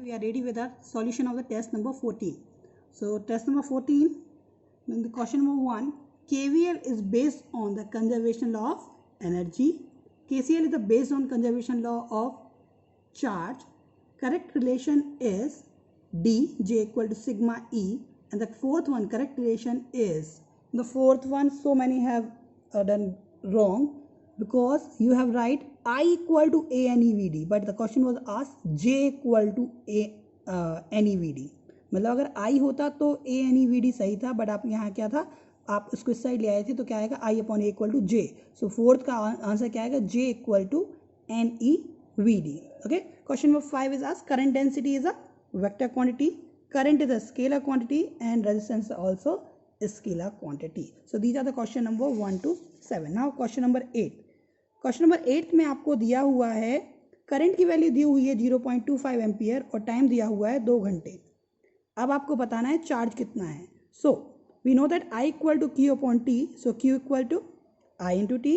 we are ready with our solution of the test number 14. So test number 14, in the question number 1, KVL is based on the conservation law of energy. KCL is the based on conservation law of charge. Correct relation is D, J equal to sigma E. And the fourth one, correct relation is, the fourth one, so many have done wrong because you have write I equal to A N E V D, but the question was asked J equal to A N E V D. मतलब अगर I होता तो A N E V D सही था, but आप यहाँ क्या था, आप इसको इस साइड ले आए थे, तो क्या आएगा I upon A equal to J. So fourth का आंसर क्या आएगा, J equal to N E V D. Okay, question number 5 is asked current density is a vector quantity, current is a scalar quantity and resistance also is scalar quantity. So these are the question number 1 to 7. Now question number 8. Question number 8 में आपको दिया हुआ है current की value दी हुई है 0.25 ampere और time दिया हुआ है 2 घंटे. अब आपको बताना है चार्ज कितना है. So we know that I equal to Q upon T. So Q equal to I into T.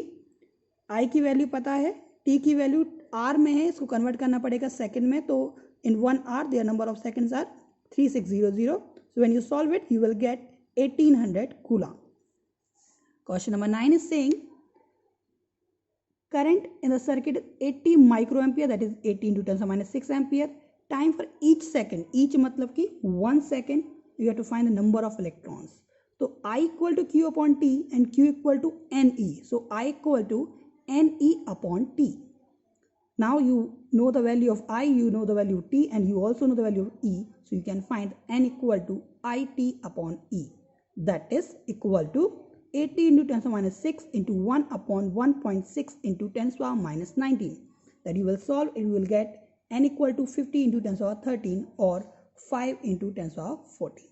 I की वैल्यू पता है, T की वैल्यू R में है, इसको कन्वर्ट करना पड़ेगा सेकेंड में. तो in 1 hour there number of seconds are 3600. So when you solve it you will get 1800 coulomb. Question number 9 is saying current in the circuit is 80 microampere, that is 80 into 10 to the minus 6 ampere. Time for each second, each मतलब कि 1 second, you have to find the number of electrons. तो I equal to Q upon T and Q equal to NE. So I equal to NE upon T. Now you know the value of I, you know the value of T, and you also know the value of E. So you can find N equal to IT upon E. That is equal to 80 into 10 to the minus 6 into 1 upon 1.6 into 10 to the minus 19. That you will solve it, you will get N equal to 50 into 10 to the 13 or 5 into 10 to the 14.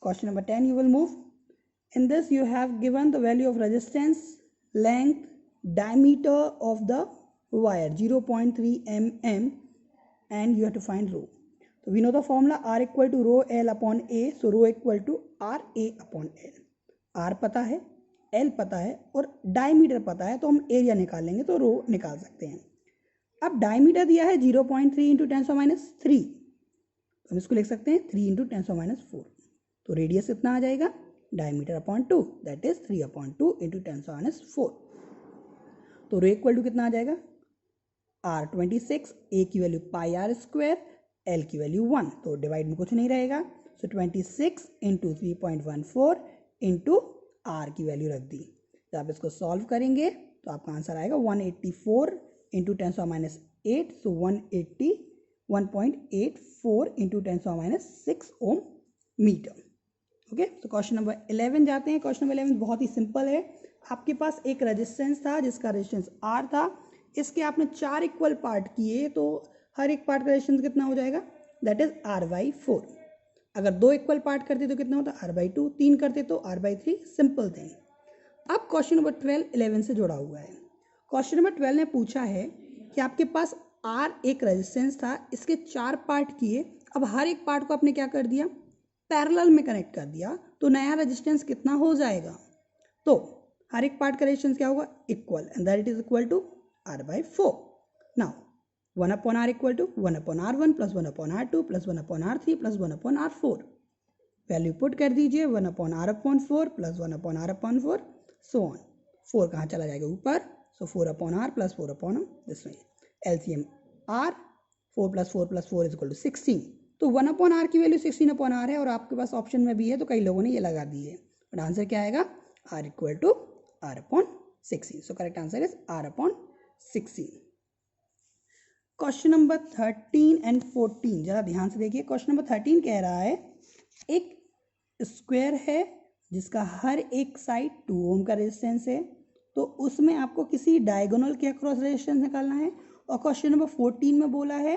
Question number 10 you will move. In this you have given the value of resistance, length, diameter of the wire 0.3 mm and you have to find rho. So we know the formula R equal to rho L upon A. So rho equal to R A upon L. R पता है, L पता है और diameter पता है, तो हम area निकाल लेंगे तो रो निकाल सकते हैं. अब डायमीटर दिया है 0.3 इंटू 10 to minus 3, तो हम इसको लिख सकते हैं 3 इंटू 10 to minus 4. तो रेडियस कितना आ जाएगा, diameter upon 2, that is 3 upon 2 into 10 to minus 4. तो रो इक्वल टू कितना आ जाएगा, R 26, A की value pi r square, L की वैल्यू 1, तो डिवाइड में कुछ नहीं रहेगा. सो 26 इंटू 3.14 इंटू आर की वैल्यू रख दी. जब आप इसको सॉल्व करेंगे तो आपका आंसर आएगा 184 इंटू 10 to minus 8. सो 181.84 into 10 to minus 6 ohm meter. Okay, तो क्वेश्चन नंबर 11 जाते हैं. क्वेश्चन नंबर 11 बहुत ही सिंपल है. आपके पास एक रेजिस्टेंस था जिसका रेजिस्टेंस R था. इसके आपने 4 इक्वल पार्ट किए तो हर एक पार्ट का रेजिस्टेंस कितना हो जाएगा, दैट इज R/4. अगर 2 इक्वल पार्ट करते तो कितना होता, R/2. 3 करते तो R/3. Simple thing. अब क्वेश्चन नंबर 12 11 से जुड़ा हुआ है. क्वेश्चन नंबर 12 ने पूछा है कि आपके पास R एक रेजिस्टेंस था, इसके 4 पार्ट किए. अब हर एक पार्ट को आपने क्या कर दिया, पैरेलल में कनेक्ट कर दिया, तो नया रेजिस्टेंस कितना हो जाएगा. तो हर एक पार्ट का रेजिस्टेंस क्या होगा, equal, and that is equal to R/4. Now 1 upon R equal to 1 upon R1 plus 1 upon R2 plus 1 upon R3 plus 1 upon R4. Value put कर दीजिए, 1 upon R upon 4 plus 1 upon R upon 4 so on. 4 कहाँ चला जाएगा, ऊपर. सो 4 upon R plus 4 upon this में LCM R, 4 plus 4 plus 4 is equal to 16. तो 1 upon R की value 16 upon R है और आपके पास ऑप्शन में भी है, तो कई लोगों ने ये लगा दी है. बट आंसर क्या आएगा, R equal to R upon 16. So correct answer is R upon 16. Question number 13 and 14 जरा ध्यान से देखिए. क्वेश्चन नंबर 13 कह रहा है एक स्क्वायर है जिसका हर एक साइड 2 ओम का रेजिस्टेंस है, तो उसमें आपको किसी डायगोनल के अक्रॉस रेजिस्टेंस निकालना है. और क्वेश्चन नंबर 14 में बोला है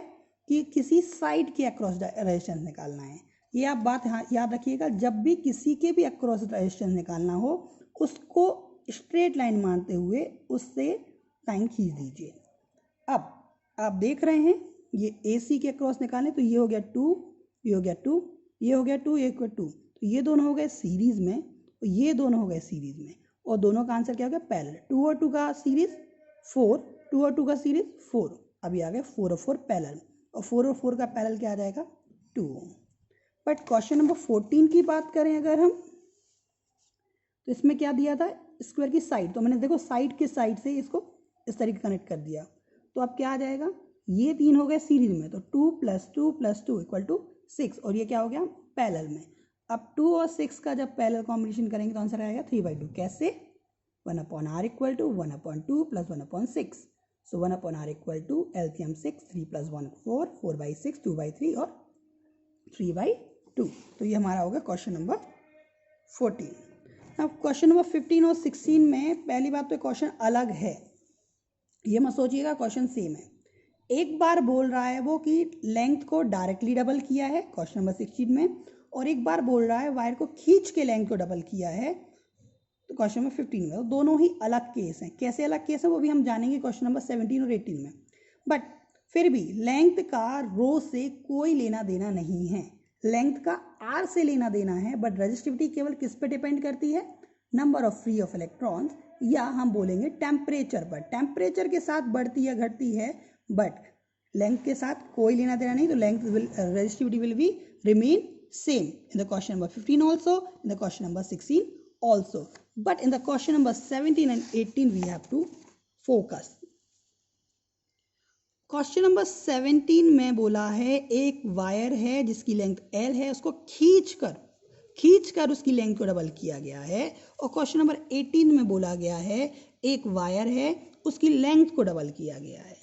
कि किसी साइड के अक्रॉस रेजिस्टेंस निकालना है. ये आप बात याद रखिएगा, जब भी किसी के भी अक्रॉस रेजिस्टेंस निकालना हो उसको स्ट्रेट लाइन मानते हुए उससे लाइन खींच दीजिए. अब आप देख रहे हैं ये AC के अक्रॉस निकालें तो ये हो गया 2, ये हो गया 2, ये हो गया 2, ये हो गया 2, तो ये दोनों हो गए सीरीज में और ये दोनों हो गए सीरीज में, और दोनों का आंसर क्या हो गया, पैरेलल. 2 और 2 का सीरीज 4, 2 और 2 का सीरीज 4. अभी आ गया 4 और 4 पैरेलल. और 4 और 4 का पैरेलल क्या आ जाएगा 2 ओम। बट क्वेश्चन नंबर 14 की बात करें अगर हम, तो इसमें क्या दिया था, स्क्वायर की साइड, तो मैंने देखो साइड के साइड से इसको इस तरीके कनेक्ट कर दिया, तो अब क्या आ जाएगा, ये 3 हो गए सीरीज में, तो 2 + 2 + 2 = 6, और ये क्या हो गया पैरेलल में। अब 2 और 6 का जब पैरेलल कॉम्बिनेशन करेंगे तो आंसर आएगा 3/2। कैसे, 1/r = 1/2 + 1/6, सो 1/r = LCM 6, 3 + 1 4, 4/6, 2/3 और 3/2। तो ये हमारा होगा क्वेश्चन नंबर 14। अब क्वेश्चन नंबर 15 और 16 में पहली बात तो क्वेश्चन अलग है, ये मत सोचिएगा क्वेश्चन सेम है। एक बार बोल रहा है वो कि लेंथ को डायरेक्टली डबल किया है क्वेश्चन नंबर 16 में, और एक बार बोल रहा है वायर को खींच के लेंथ को डबल किया है तो क्वेश्चन नंबर 15 में। तो दोनों ही अलग केस हैं, कैसे अलग केस है वो भी हम जानेंगे क्वेश्चन नंबर 17 और 18 में। बट फिर भी लेंथ का रो से कोई लेना देना नहीं है, लेंथ का आर से लेना देना है, बट रेजिस्टिविटी केवल किस पे डिपेंड करती है, number of free of electrons, या हम बोलेंगे टेम्परेचर पर। टेम्परेचर के साथ बढ़ती या घटती है, बट लेंथ के साथ कोई लेना देना नहीं, तो length resistivity will be remain same in the question number 15 also, in the question number 16 also, but in the question number 17 and 18 we have to focus। Question number 17 में बोला है एक वायर है जिसकी लेंथ L है, उसको खींचकर उसकी लेंथ को डबल किया गया है, और क्वेश्चन नंबर 18 में बोला गया है एक वायर है उसकी लेंथ को डबल किया गया है,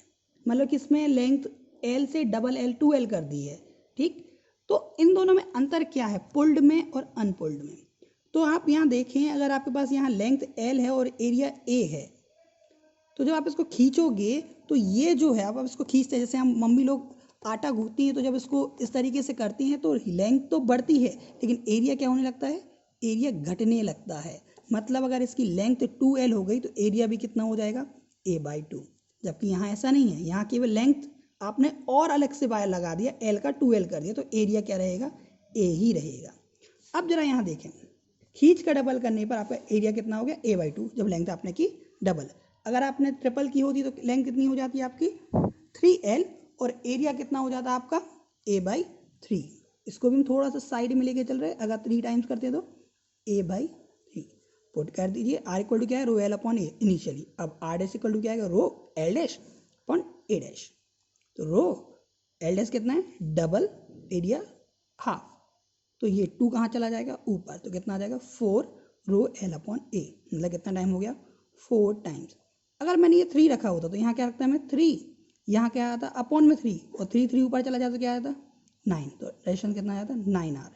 मतलब कि इसमें लेंथ L से डबल L 2L कर दी है, ठीक। तो इन दोनों में अंतर क्या है, पुल्ड में और अनपुल्ड में। तो आप यहाँ देखें, अगर आपके पास यहाँ लेंथ L है और एरिया A है, तो जब आप इसको खींचोगे तो ये जो है, आप इसको खींचते हैं, जैसे हम मम्मी लोग आटा गूंथती हैं, तो जब इसको इस तरीके से करती हैं तो लेंथ तो बढ़ती है लेकिन एरिया क्या होने लगता है, एरिया घटने लगता है। मतलब अगर इसकी लेंथ 2L हो गई तो एरिया भी कितना हो जाएगा, A/2, जबकि यहाँ ऐसा नहीं है, यहाँ केवल लेंथ आपने और अलग से वायर लगा दिया, L का 2L कर दिया, तो एरिया क्या रहेगा, A ही रहेगा। अब जरा यहाँ देखें, खींच का डबल करने पर आपका एरिया कितना हो गया, A/2, जब लेंथ आपने की डबल। अगर आपने ट्रिपल की होती तो लेंथ कितनी हो जाती है आपकी 3L, और एरिया कितना हो जाता है आपका A/3। इसको भी हम थोड़ा सा साइड में लेके चल रहे हैं, अगर 3 टाइम्स करते हैं तो A/3 पुट कर दीजिए। R = क्या है, रो L/A इनिशियली। अब R' = क्या है, रो L'/A', तो रो L' कितना है, डबल, एरिया हाफ, तो ये 2 कहाँ चला जाएगा, ऊपर, तो कितना आ जाएगा 4 रो L/A, मतलब कितना टाइम हो गया 4 टाइम्स। अगर मैंने ये 3 रखा होता तो यहाँ क्या रखता है मैं 3, यहाँ क्या आता अपॉन में 3, और 3 ऊपर चला जाता तो क्या आता 9, तो रेशन कितना आता 9R।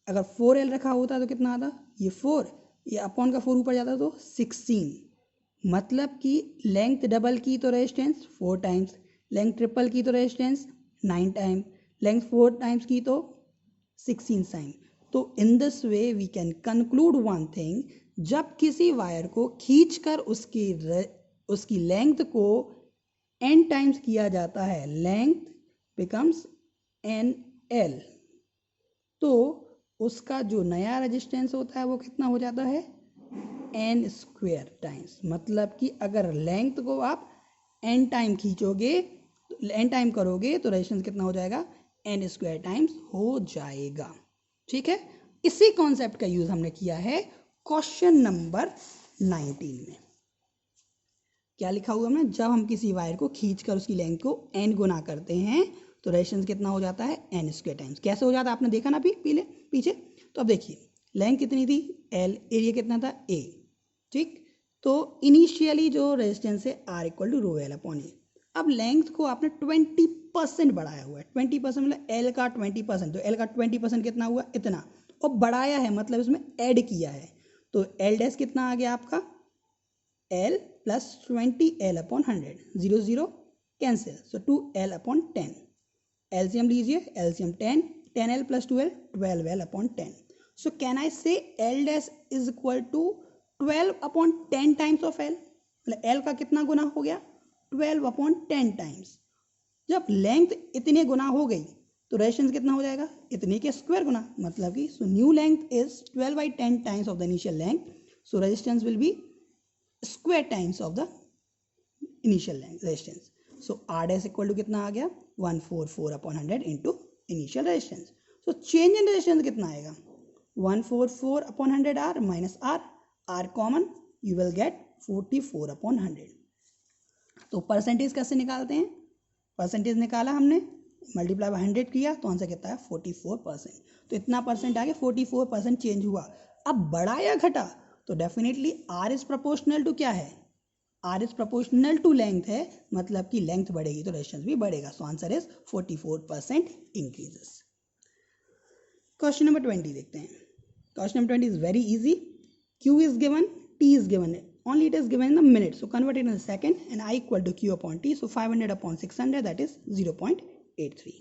अगर 4L रखा होता तो कितना आता, ये 4, ये अपॉन का 4 ऊपर जाता तो 16, मतलब कि लेंथ डबल की तो रेजिस्टेंस 4 टाइम्स, लेंथ ट्रिपल की तो रेजिस्टेंस 9 टाइम, लेंथ 4 टाइम्स की तो 16 टाइम। तो in this way we can conclude one thing, जब किसी वायर को खींचकर उसकी लेंथ को n टाइम्स किया जाता है, लेंथ बिकम्स NL, तो उसका जो नया रेजिस्टेंस होता है वो कितना हो जाता है n² टाइम्स। मतलब कि अगर लेंथ को आप n टाइम खींचोगे, n टाइम करोगे तो रेजिस्टेंस कितना हो जाएगा, n² टाइम्स हो जाएगा, ठीक है। इसी कॉन्सेप्ट का यूज हमने किया है क्वेश्चन नंबर 19 में। क्या लिखा हुआ हमने, जब हम किसी वायर को खींचकर उसकी लेंथ को n गुना करते हैं तो रेजिस्टेंस कितना हो जाता है n² टाइम्स। कैसे हो जाता है आपने देखा ना पीछे। तो अब देखिए लेंथ कितनी थी L, एरिया कितना था A, ठीक। तो इनिशियली जो रेजिस्टेंस है R = रो L/A। अब लेंथ को आपने 20% बढ़ाया हुआ है, 20% मतलब L का 20%, तो L का 20% कितना हुआ, इतना, और बढ़ाया है मतलब इसमें ऐड किया है, तो L' कितना आ गया आपका, L + 20L/100, 0 0 कैंसिल, सो 2L/10। LCM लीजिए, LCM 10, 10L + 2L, 12L/10। So can I say L' is equal to 12/10 times of L, मतलब L का कितना गुना हो गया, 12/10 टाइम्स। जब लेंथ इतने गुना हो गई तो रेजिस्टेंस कितना हो जाएगा, इतने के स्क्वायर गुना, मतलब कि so new length is 12/10 times of the initial length, so resistance will be square times of the initial length resistance. So r dash equal to कितना आ गया 144 upon 100 into initial resistance. So change in resistance कितना आएगा 144 upon 100 r minus r common, you will get 44 upon 100। तो percentage कैसे निकालते हैं, percentage निकाला हमने, मल्टीप्लाई बाय 100 किया तो आंसर कितना है 44%। तो इतना परसेंट आगे 44% चेंज हुआ। अब बढ़ा या घटा, तो definitely r is proportional to क्या है, r is proportional to length है, मतलब कि लेंथ बढ़ेगी तो रेजिस्टेंस भी बढ़ेगा। So answer is 44% increases. Question number 20 देखते हैं। Question number 20 is very easy. Q is given, T is given, only it is given in the minute, so convert it in a second, and I equal to Q upon T, so 500 upon 600 that is 0.83।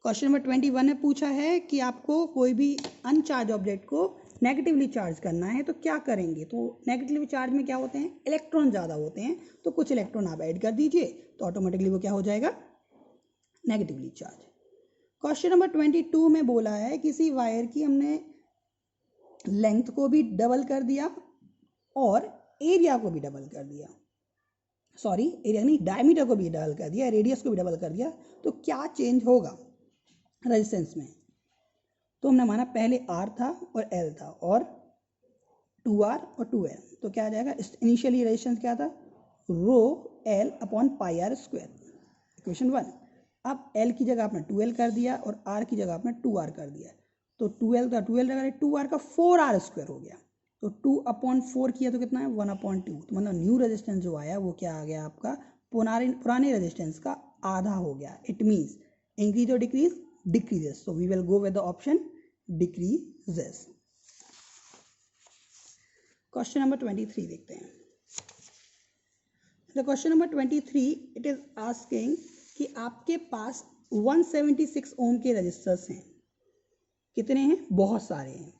Question number 21 में पूछा है कि आपको कोई भी अनचार्ज object को negatively charge करना है तो क्या करेंगे। तो नेगेटिवली चार्ज में क्या होते हैं, इलेक्ट्रॉन ज़्यादा होते हैं, तो कुछ इलेक्ट्रॉन आप ऐड कर दीजिए तो ऑटोमेटिकली वो क्या हो जाएगा नेगेटिवली चार्ज। क्वेश्चन नंबर 22 में बोला है किसी वायर की हमने लेंथ को भी डबल कर दिया और एरिया को भी डबल कर दिया, सॉरी एरिया नहीं डायमीटर को भी डबल कर दिया, रेडियस को भी डबल कर दिया, तो क्या चेंज होगा रेजिस्टेंस में। तो हमने माना पहले R था और L था और 2R और 2L, तो क्या आ जाएगा, इनिशियली रेजिस्टेंस क्या था rho L upon pi r square, equation 1। अब L की जगह आपने 2L कर दिया और R की जगह आपने 2R कर दिया, तो 2L का 2L लगा 2R का 4R स्क्वायर हो गया, तो 2/4 किया तो कितना है 1/2। तो मतलब न्यू रेजिस्टेंस जो आया वो क्या आ गया आपका पुराने रेजिस्टेंस का आधा हो गया। इट मीन्स इंक्रीज और decrease, decreases, so we will go with the option decreases. Question number 23 देखते हैं। The question number 23 it is asking कि आपके पास 176 ओम के रजिस्टर्स हैं, कितने हैं, बहुत सारे हैं।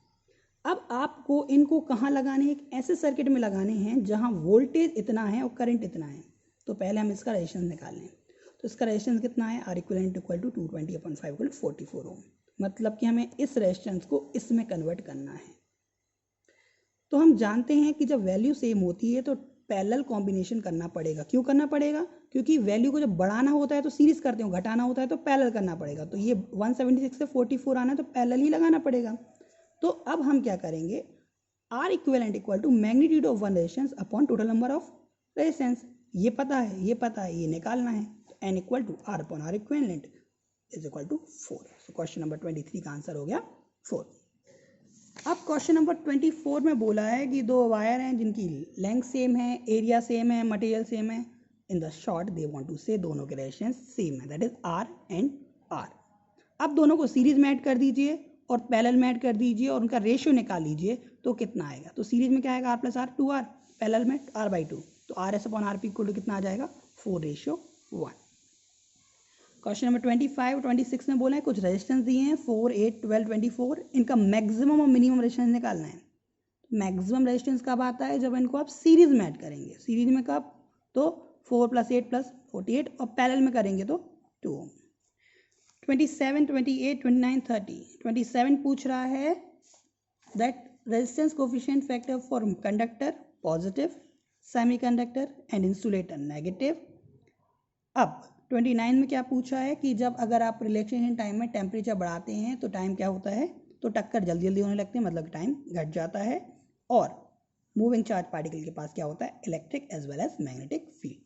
अब आपको इनको कहाँ लगाने हैं, एक ऐसे सर्किट में लगाने हैं जहाँ वोल्टेज इतना है और करंट इतना है। तो पहले हम इसका रेजिस्टेंस निकाल लें, तो इसका रेजिस्टेंस कितना है, r equivalent equal to 220/5 equal 44 ohm, मतलब कि हमें इस रेजिस्टेंस को इसमें कन्वर्ट करना है। तो हम जानते हैं कि जब वैल्यू सेम होती है तो पैरेलल कॉम्बिनेशन करना पड़ेगा। क्यों करना पड़ेगा, क्योंकि वैल्यू को जब बढ़ाना होता है तो सीरीज करते हो, घटाना होता है तो पैरेलल करना पड़ेगा। तो ये 176 से 44 आना है तो पैरेलल ही लगाना पड़ेगा। तो अब हम क्या करेंगे, r equivalent equal to magnitude of one resistance upon total number of resistance, ये पता है, ये पता है, ये निकालना है। तो n equal to r upon r equivalent is equal to 4। So question number 23 का आंसर हो गया 4। अब क्वेश्चन नंबर 24 में बोला है कि दो वायर हैं जिनकी लेंथ सेम है, एरिया सेम है, मटेरियल सेम है। In the short they want to say दोनों के रेजिस्टेंस सेम है, that is R and R. अब दोनों को सीरीज में ऐड कर दीजिए और पैरेलल में ऐड कर दीजिए और उनका रेशियो निकाल लीजिए तो कितना आएगा। तो सीरीज में क्या आएगा, are plus are 2R, parallel में R/2, तो R S upon R P equal to कितना आ जाएगा 4:1। क्वेश्चन नंबर 25 26 में बोला है कुछ रेजिस्टेंस दिए हैं 4, 8, 12, 24, इनका मैक्सिमम और मिनिमम रेजिस्टेंस निकालना है। मैक्सिमम रेजिस्टेंस कब आता है, जब इनको आप सीरीज में ऐड करेंगे। सीरीज में कब, तो 4 + 8 + 48, और पैरेलल में करेंगे तो 2 ओम। 27, 28, 29, 30। 27 पूछ रहा है that resistance coefficient factor for conductor positive, semiconductor and insulator negative. अब 29 में क्या पूछा है कि जब अगर आप रिलेक्सेशन टाइम में टेम्परेचर बढ़ाते हैं तो टाइम क्या होता है, तो टक्कर जल्दी जल्दी होने लगती है, मतलब टाइम घट जाता है। और मूविंग चार्ज पार्टिकल के पास क्या होता है, electric as well as magnetic field.